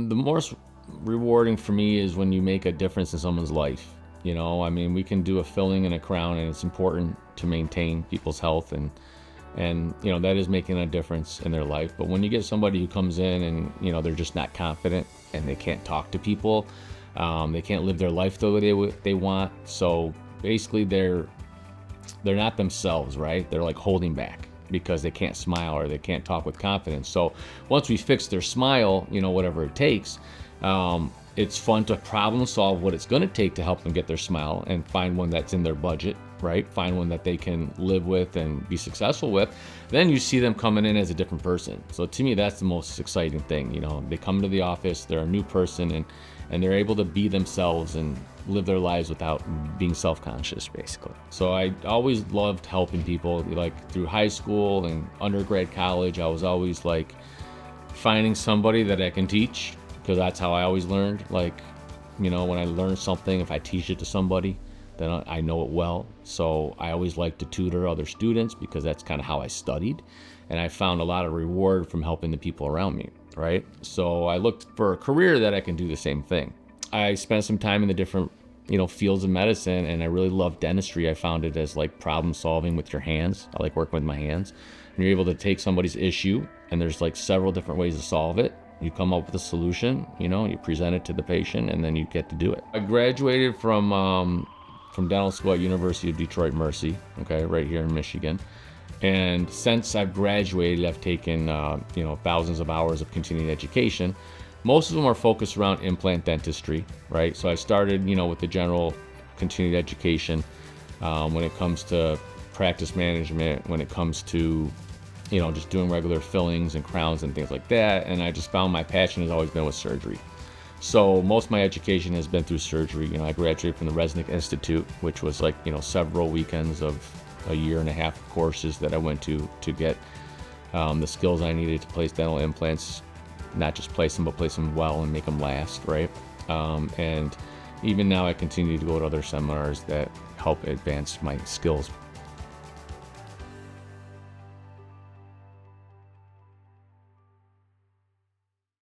The most rewarding for me is when you make a difference in someone's life. I mean, we can do a filling and a crown, and it's important to maintain people's health, and that is making a difference in their life. But when you get somebody who comes in and they're just not confident and they can't talk to people, they can't live their life the way they want. So basically, they're not themselves, right? They're like holding back because they can't smile or they can't talk with confidence. So once we fix their smile, whatever it takes, it's fun to problem solve what it's going to take to help them get their smile and find one that's in their budget, right? Find one that they can live with and be successful with. Then you see them coming in as a different person. So to me, that's the most exciting thing. They come to the office, they're a new person, and they're able to be themselves and live their lives without being self-conscious, basically. So I always loved helping people. Like through high school and undergrad, college, I was always like finding somebody that I can teach, because that's how I always learned. Like, when I learn something, if I teach it to somebody, then I know it well. So I always like to tutor other students because that's kind of how I studied. And I found a lot of reward from helping the people around me, right? So I looked for a career that I can do the same thing. I spent some time in the different, fields of medicine, and I really love dentistry. I found it as like problem solving with your hands. I like working with my hands. And you're able to take somebody's issue, and there's like several different ways to solve it. You come up with a solution, you present it to the patient, and then you get to do it. I graduated from dental school at University of Detroit Mercy, okay, right here in Michigan. And since I've graduated, I've taken, thousands of hours of continuing education. Most of them are focused around implant dentistry, right? So I started, with the general continuing education when it comes to practice management, when it comes to just doing regular fillings and crowns and things like that. And I just found my passion has always been with surgery. So most of my education has been through surgery. I graduated from the Resnick Institute, which was like, several weekends of a year and a half of courses that I went to get the skills I needed to place dental implants, not just place them, but place them well and make them last, right? And even now I continue to go to other seminars that help advance my skills